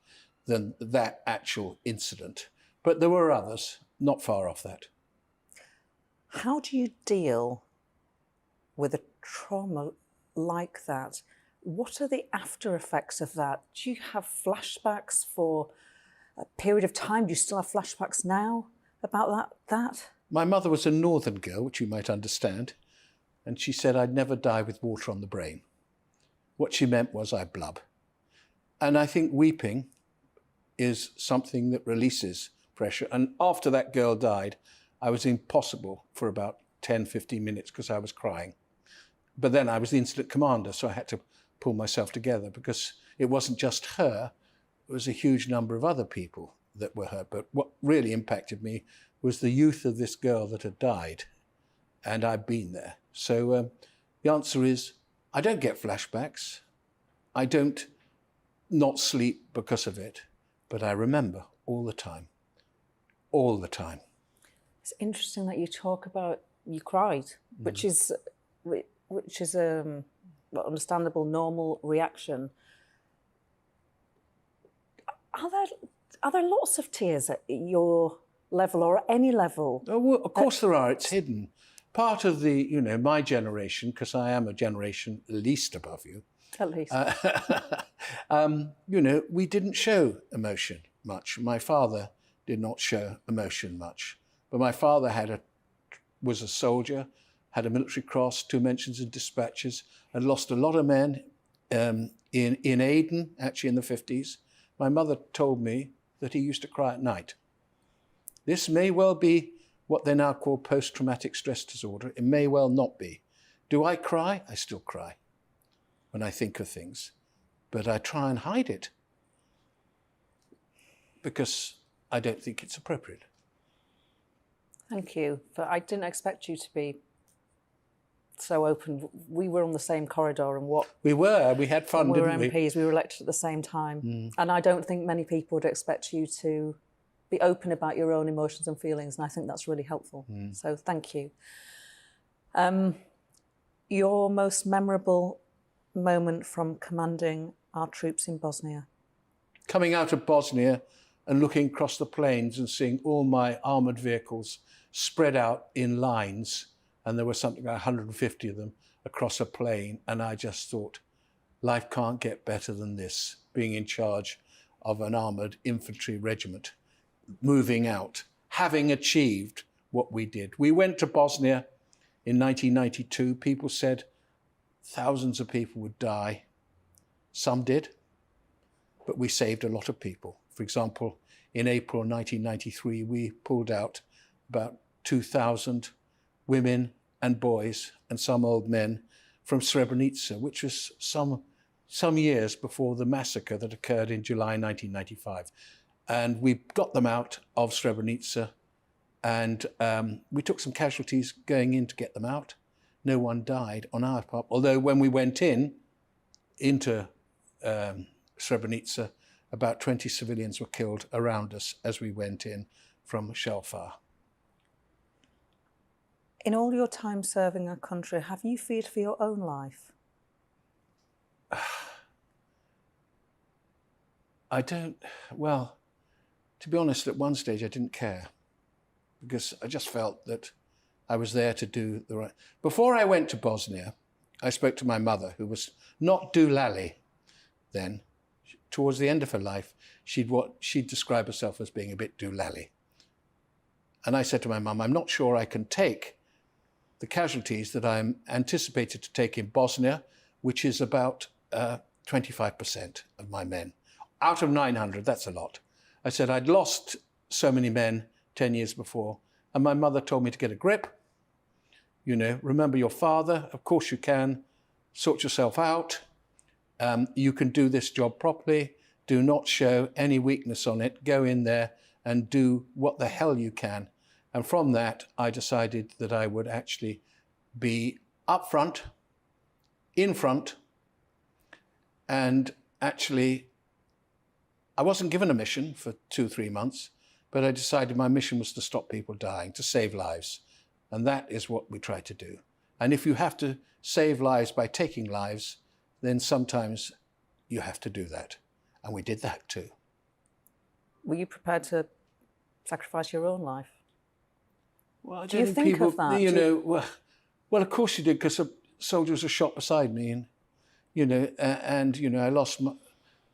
than that actual incident. But there were others, not far off that. How do you deal with a trauma like that? What are the after effects of that? Do you have flashbacks for a period of time? Do you still have flashbacks now about that? My mother was a northern girl, which you might understand, and she said I'd never die with water on the brain. What she meant was I blub. And I think weeping is something that releases pressure. And after that girl died, I was impossible for about 10, 15 minutes because I was crying. But then I was the incident commander, so I had to pull myself together because it wasn't just her, it was a huge number of other people that were hurt. But what really impacted me was the youth of this girl that had died, and I'd been there. So the answer is, I don't get flashbacks. I don't not sleep because of it, but I remember all the time. All the time. It's interesting that you talk about you cried, which is a understandable, normal reaction. Are there lots of tears at your level or at any level? Oh, well, of course there are. It's hidden. Part of the, my generation, because I am a generation least above you. At least. We didn't show emotion much. My father did not show emotion much. But my father was a soldier, had a military cross, 2 mentions in dispatches, and lost a lot of men in Aden, actually in the 50s. My mother told me that he used to cry at night. This may well be what they now call post-traumatic stress disorder. It may well not be. Do I cry? I still cry when I think of things, but I try and hide it because I don't think it's appropriate. Thank you. I didn't expect you to be so open. We were on the same corridor and we had fun, didn't we? We were MPs, we were elected at the same time. And I don't think many people would expect you to be open about your own emotions and feelings, and I think that's really helpful. So thank you. Your most memorable moment from commanding our troops in Bosnia? Coming out of Bosnia and looking across the plains and seeing all my armoured vehicles spread out in lines, and there were something like 150 of them across a plain, and I just thought, life can't get better than this, being in charge of an armoured infantry regiment, moving out, having achieved what we did. We went to Bosnia in 1992. People said thousands of people would die. Some did, but we saved a lot of people. For example, in April 1993, we pulled out about 2,000 women and boys and some old men from Srebrenica, which was some years before the massacre that occurred in July 1995. And we got them out of Srebrenica, and we took some casualties going in to get them out. No one died on our part, although when we went into Srebrenica, about 20 civilians were killed around us as we went in from shell fire. In all your time serving our country, have you feared for your own life? Well, to be honest, at one stage I didn't care because I just felt that I was there to do the right. Before I went to Bosnia, I spoke to my mother, who was not doolally then. Towards the end of her life, she'd describe herself as being a bit doolally. And I said to my mum, I'm not sure I can take the casualties that I'm anticipated to take in Bosnia, which is about 25% of my men. Out of 900, that's a lot. I said I'd lost so many men 10 years before, and my mother told me to get a grip. Remember your father, of course you can. Sort yourself out. You can do this job properly. Do not show any weakness on it. Go in there and do what the hell you can. And from that, I decided that I would actually be up front, in front, and actually I wasn't given a mission for 2-3 months, but I decided my mission was to stop people dying, to save lives. And that is what we try to do. And if you have to save lives by taking lives, then sometimes you have to do that. And we did that too. Were you prepared to sacrifice your own life? Well, do you think of that? You know, well, of course you did, because soldiers were shot beside me, and you know,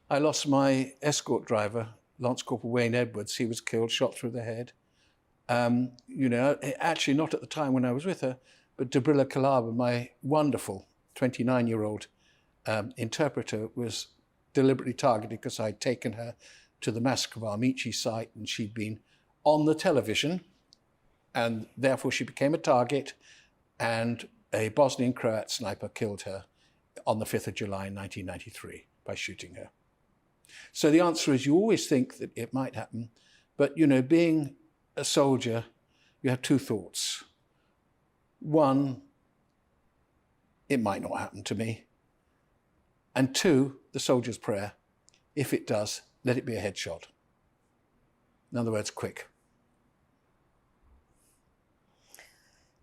I lost my escort driver, Lance Corporal Wayne Edwards. He was killed, shot through the head. You know, actually not at the time when I was with her, but Debrilla Kalaba, my wonderful 29-year-old interpreter, was deliberately targeted because I'd taken her to the massacre of Armici site, and she'd been on the television, and therefore she became a target, and a Bosnian Croat sniper killed her on the 5th of July 1993 by shooting her. So the answer is, you always think that it might happen, but you know, being a soldier, you have two thoughts. One, it might not happen to me. And two, the soldier's prayer. If it does, let it be a headshot. In other words, quick.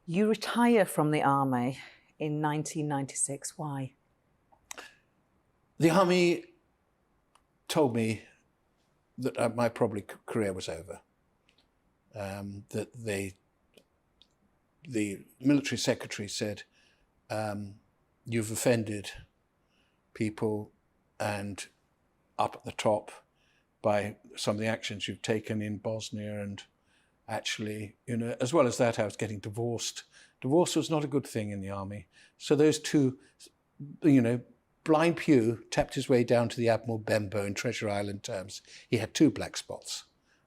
You retire from the army in 1996. Why? The army told me that my probably career was over. That the military secretary said, you've offended people and up at the top by some of the actions you've taken in Bosnia, and actually, you know, as well as that, I was getting divorced. Divorce was not a good thing in the army. So those two, you know, Blind Pew tapped his way down to the Admiral Benbow in Treasure Island terms. He had two black spots.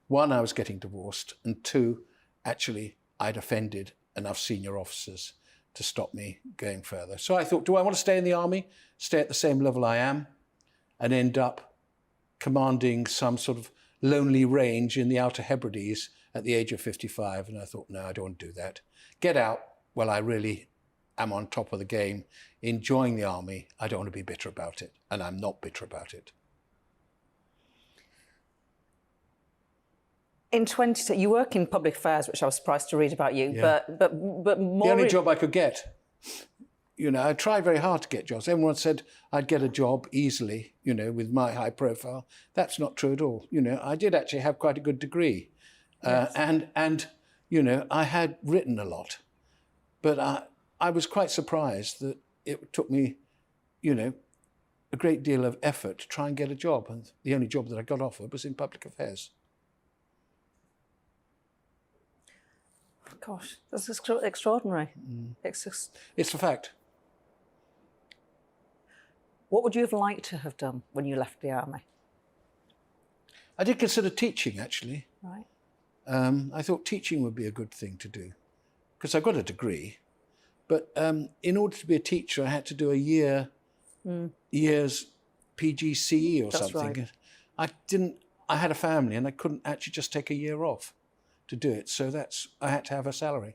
One, I was getting divorced, and two, actually, I'd offended enough senior officers to stop me going further. So I thought, do I want to stay in the army, stay at the same level I am, and end up commanding some sort of lonely range in the Outer Hebrides at the age of 55? And I thought, no, I don't want to do that. Get out while I really am on top of the game, enjoying the army. I don't want to be bitter about it, and I'm not bitter about it. In 20, you work in public affairs, which I was surprised to read about you. Yeah. But more. The only job I could get. You know, I tried very hard to get jobs. Everyone said I'd get a job easily, you know, with my high profile. That's not true at all. You know, I did actually have quite a good degree. Yes. And you know, I had written a lot. But I was quite surprised that it took me, you know, a great deal of effort to try and get a job. And the only job that I got offered was in public affairs. Gosh, that's extraordinary. It's a fact. What would you have liked to have done when you left the army? I did consider teaching, actually. Right. I thought teaching would be a good thing to do, because I got a degree. But in order to be a teacher, I had to do a year's PGCE or That's something. Right. I had a family, and I couldn't actually just take a year off to do it. So I had to have a salary.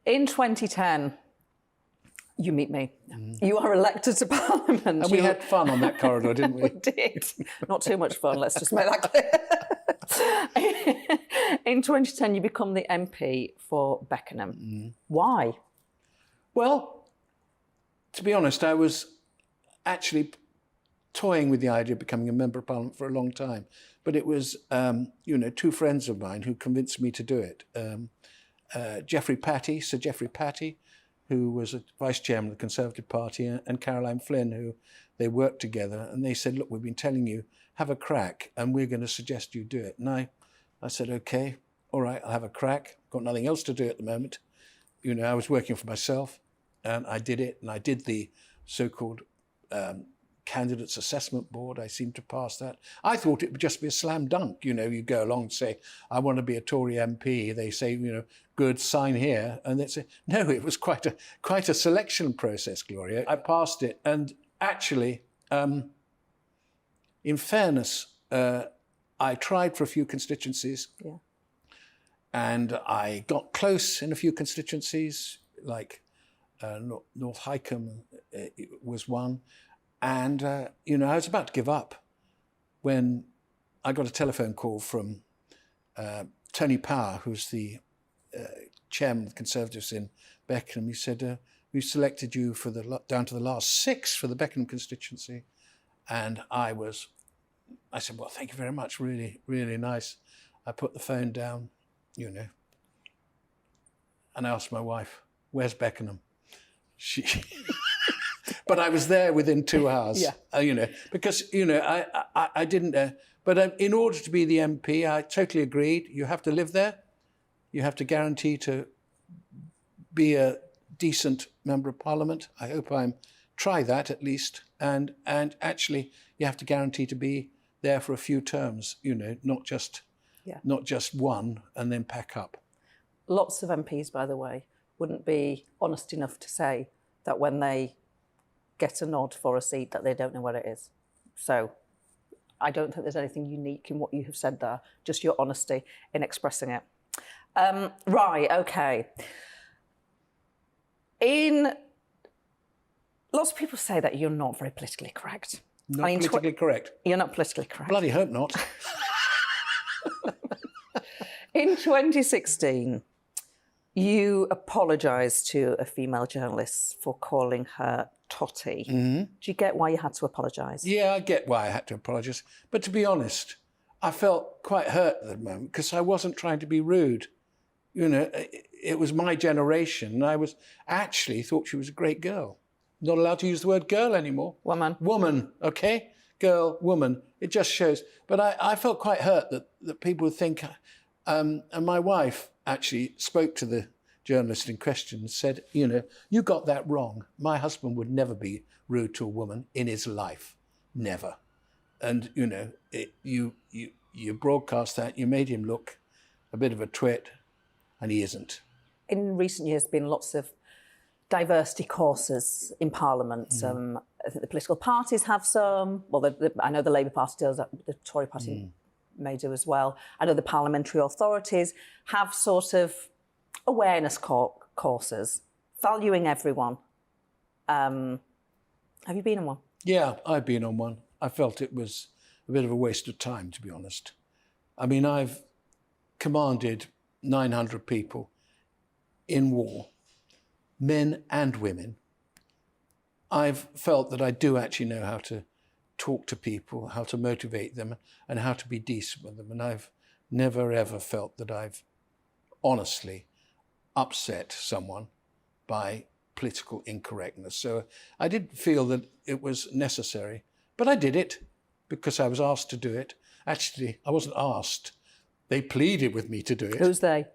In 2010, you meet me. You are elected to Parliament. And we had fun on that corridor, didn't we? We did. Not too much fun, let's just make that clear. In 2010, you become the MP for Beckenham. Why? Well, to be honest, I was actually toying with the idea of becoming a member of Parliament for a long time. But it was, you know, two friends of mine who convinced me to do it. Sir Geoffrey Patty, who was a vice chairman of the Conservative Party, and Caroline Flynn, who they worked together. And they said, look, we've been telling you, have a crack, and we're going to suggest you do it. And I said, okay, all right, I'll have a crack. Got nothing else to do at the moment. You know, I was working for myself, and I did it. And I did the so-called Candidates Assessment Board. I seemed to pass that. I thought it would just be a slam dunk. You know, you go along and say, I want to be a Tory MP. They say, you know, good, sign here. And they say, no, it was quite a selection process, Gloria. I passed it. And actually, in fairness, I tried for a few constituencies. Yeah. And I got close in a few constituencies, like North Highcombe was one. And, I was about to give up when I got a telephone call from Tony Power, who's the chairman of the Conservatives in Beckenham. He said, we've selected you for down to the last 6 for the Beckenham constituency. And I said, well, thank you very much. Really, really nice. I put the phone down, and I asked my wife, where's Beckenham? But I was there within 2 hours, because, I didn't, but in order to be the MP, I totally agreed. You have to live there. You have to guarantee to be a decent member of Parliament. I hope I'm try that at least. And actually, you have to guarantee to be there for a few terms, not just one and then pack up. Lots of MPs, by the way, wouldn't be honest enough to say that when they get a nod for a seat that they don't know what it is. So I don't think there's anything unique in what you have said there, just your honesty in expressing it. Right, okay. Lots of people say that you're not very politically correct. Not politically correct? You're not politically correct. Bloody hope not. In 2016, you apologised to a female journalist for calling her Totty. Mm-hmm. Do you get why you had to apologise? Yeah, I get why I had to apologise. But to be honest, I felt quite hurt at the moment because I wasn't trying to be rude. It was my generation, and I was actually thought she was a great girl. Not allowed to use the word girl anymore. Woman. Woman, okay? Girl, woman. It just shows. But I felt quite hurt that people would think... and my wife actually spoke to the journalist in question and said, you got that wrong. My husband would never be rude to a woman in his life. Never. And, you broadcast that, you made him look a bit of a twit, and he isn't. In recent years, there have been lots of diversity courses in Parliament. I think the political parties have some. Well, I know the Labour Party does, the Tory Party may do as well. I know the parliamentary authorities have sort of awareness courses, valuing everyone. Have you been on one? Yeah, I've been on one. I felt it was a bit of a waste of time, to be honest. I mean, I've commanded 900 people in war, men and women. I've felt that I do actually know how to talk to people, how to motivate them, and how to be decent with them. And I've never, ever felt that I've honestly upset someone by political incorrectness. So I didn't feel that it was necessary, but I did it because I was asked to do it. Actually, I wasn't asked. They pleaded with me to do it. Who's they?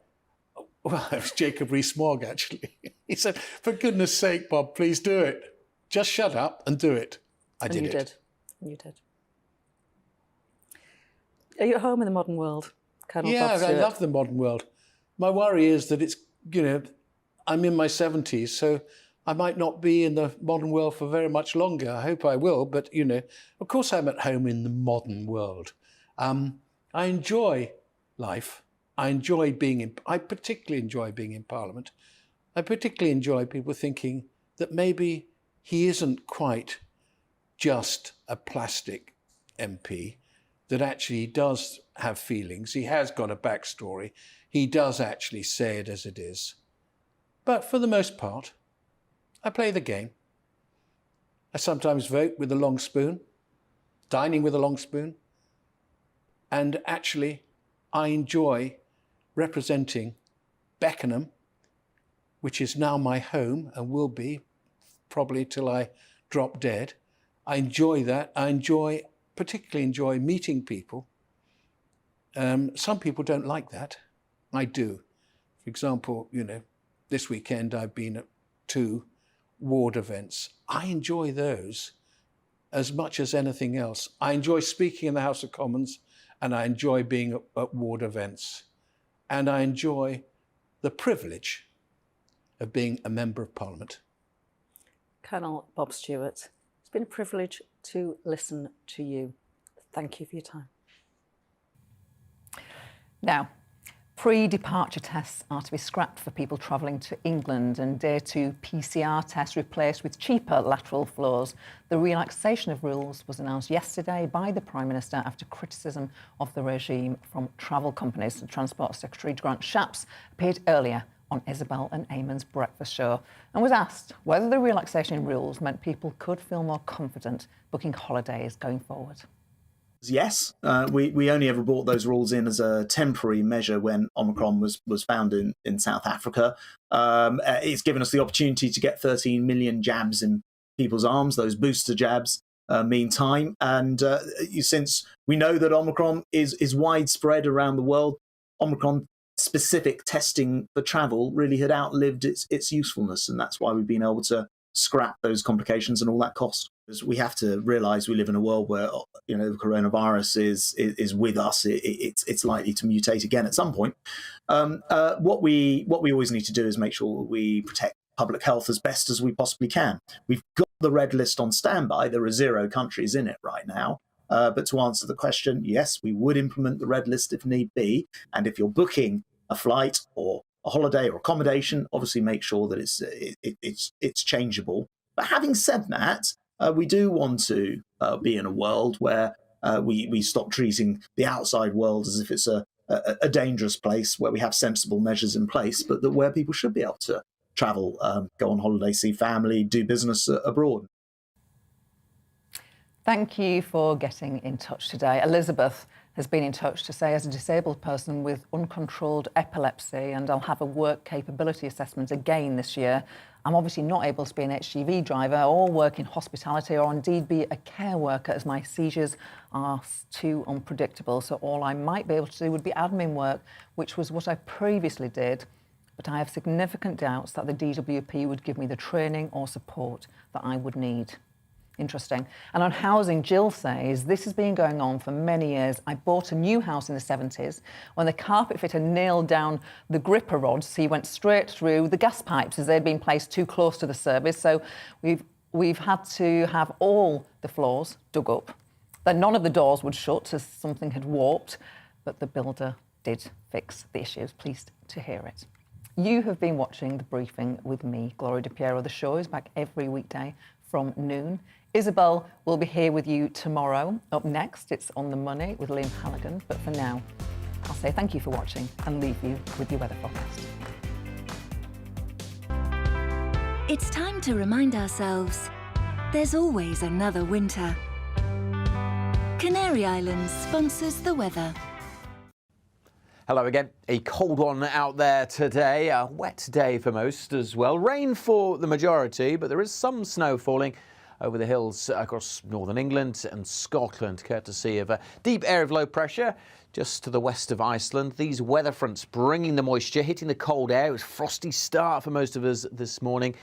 Well, it was Jacob Rees-Mogg, actually. He said, for goodness sake, Bob, please do it. Just shut up and do it. I did it. You did. Are you at home in the modern world? Colonel Yeah, Bob I Stewart? love the modern world. My worry is that it's, I'm in my 70s, so I might not be in the modern world for very much longer. I hope I will, but, of course I'm at home in the modern world. I enjoy life. I particularly enjoy being in Parliament. I particularly enjoy people thinking that maybe he isn't quite just a plastic MP, that actually does have feelings. He has got a backstory. He does actually say it as it is. But for the most part, I play the game. I sometimes vote with a long spoon, dining with a long spoon, and actually I enjoy representing Beckenham, which is now my home and will be probably till I drop dead. I enjoy that. I particularly enjoy meeting people. Some people don't like that. I do. For example, this weekend I've been at 2 ward events. I enjoy those as much as anything else. I enjoy speaking in the House of Commons, and I enjoy being at ward events. And I enjoy the privilege of being a Member of Parliament. Colonel Bob Stewart, it's been a privilege to listen to you. Thank you for your time. Now, Pre-departure tests are to be scrapped for people travelling to England, and Day 2 PCR tests replaced with cheaper lateral flows. The relaxation of rules was announced yesterday by the Prime Minister after criticism of the regime from travel companies. The Transport Secretary Grant Shapps appeared earlier on Isabel and Eamon's breakfast show and was asked whether the relaxation in rules meant people could feel more confident booking holidays going forward. Yes, we only ever brought those rules in as a temporary measure when Omicron was found in South Africa. It's given us the opportunity to get 13 million jabs in people's arms, those booster jabs, meantime. And since we know that Omicron is widespread around the world, Omicron-specific testing for travel really had outlived its usefulness, and that's why we've been able to scrap those complications and all that cost. We have to realise we live in a world where the coronavirus is with us. It's likely to mutate again at some point. What we always need to do is make sure we protect public health as best as we possibly can. We've got the red list on standby. There are 0 countries in it right now. But to answer the question, yes, we would implement the red list if need be. And if you're booking a flight or a holiday or accommodation, obviously make sure that it's changeable. But having said that, we do want to be in a world where we stop treating the outside world as if it's a dangerous place, where we have sensible measures in place, but where people should be able to travel, go on holiday, see family, do business abroad. Thank you for getting in touch today. Elizabeth has been in touch to say, as a disabled person with uncontrolled epilepsy, and I'll have a work capability assessment again this year, I'm obviously not able to be an HGV driver or work in hospitality or indeed be a care worker, as my seizures are too unpredictable. So all I might be able to do would be admin work, which was what I previously did. But I have significant doubts that the DWP would give me the training or support that I would need. Interesting. And on housing, Jill says, this has been going on for many years. I bought a new house in the 70s when the carpet fitter nailed down the gripper rods, so he went straight through the gas pipes as they'd been placed too close to the service. So we've had to have all the floors dug up. Then none of the doors would shut as something had warped, but the builder did fix the issues. Pleased to hear it. You have been watching The Briefing with me, Gloria De Piero. The show is back every weekday from noon. Isabel will be here with you tomorrow. Up next, it's On the Money with Liam Halligan. But for now, I'll say thank you for watching and leave you with your weather forecast. It's time to remind ourselves there's always another winter. Canary Islands sponsors the weather. Hello again. A cold one out there today. A wet day for most as well. Rain for the majority, but there is some snow falling over the hills across northern England and Scotland, courtesy of a deep area of low pressure just to the west of Iceland. These weather fronts bringing the moisture, hitting the cold air. It was a frosty start for most of us this morning.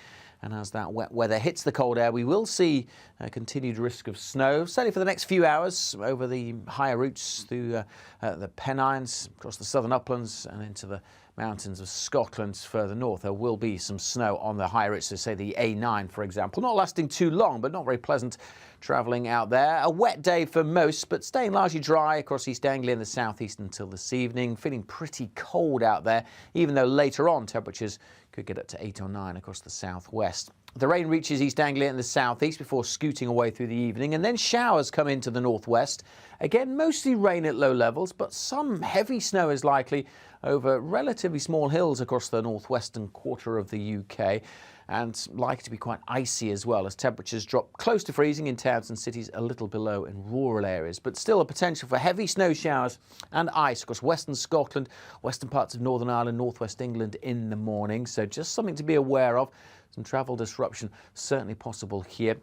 And as that wet weather hits the cold air, we will see a continued risk of snow, certainly for the next few hours over the higher routes through the Pennines, across the southern uplands and into the mountains of Scotland further north. There will be some snow on the higher routes, so say the A9, for example. Not lasting too long, but not very pleasant travelling out there. A wet day for most, but staying largely dry across East Anglia and the southeast until this evening. Feeling pretty cold out there, even though later on temperatures could get up to 8 or 9 across the southwest. The rain reaches East Anglia and the southeast before scooting away through the evening, and then showers come into the northwest. Again, mostly rain at low levels, but some heavy snow is likely over relatively small hills across the northwestern quarter of the UK, and likely to be quite icy as well as temperatures drop close to freezing in towns and cities, a little below in rural areas. But still a potential for heavy snow showers and ice across western Scotland, western parts of Northern Ireland, northwest England in the morning. So just something to be aware of. Some travel disruption certainly possible here.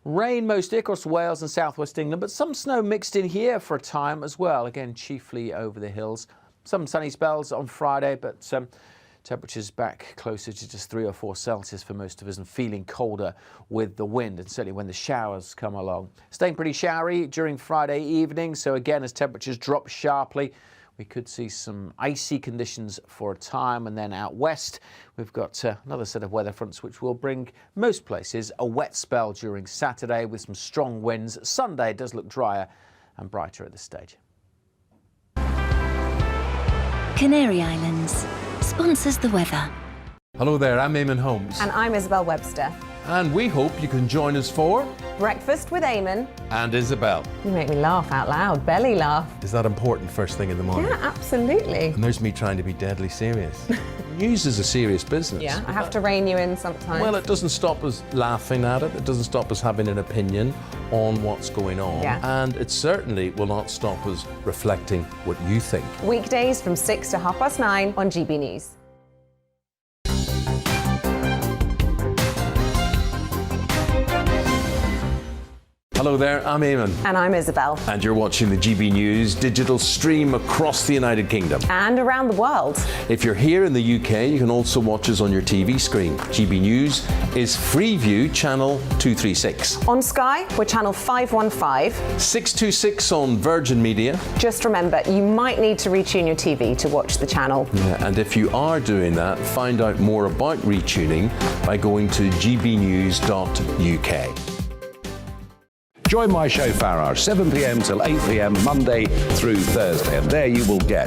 Rain mostly across Wales and southwest England, but some snow mixed in here for a time as well. Again, chiefly over the hills. Some sunny spells on Friday, but temperatures back closer to just 3 or 4 Celsius for most of us and feeling colder with the wind, and certainly when the showers come along. Staying pretty showery during Friday evening, so again as temperatures drop sharply, we could see some icy conditions for a time, and then out west we've got another set of weather fronts which will bring most places a wet spell during Saturday with some strong winds. Sunday does look drier and brighter at this stage. Canary Islands sponsors the weather. Hello there, I'm Eamon Holmes. And I'm Isabel Webster. And we hope you can join us for Breakfast with Eamon. And Isabel. You make me laugh out loud, belly laugh. Is that important first thing in the morning? Yeah, absolutely. And there's me trying to be deadly serious. News is a serious business. Yeah, I have to rein you in sometimes. Well, it doesn't stop us laughing at it. It doesn't stop us having an opinion on what's going on. Yeah. And it certainly will not stop us reflecting what you think. Weekdays from 6 to 9:30 on GB News. Hello there, I'm Eamon. And I'm Isabel. And you're watching the GB News digital stream across the United Kingdom. And around the world. If you're here in the UK, you can also watch us on your TV screen. GB News is Freeview Channel 236. On Sky, we're Channel 515. 626 on Virgin Media. Just remember, you might need to retune your TV to watch the channel. Yeah, and if you are doing that, find out more about retuning by going to gbnews.uk. Join my show Farrar, 7 p.m. till 8 p.m. Monday through Thursday, and there you will get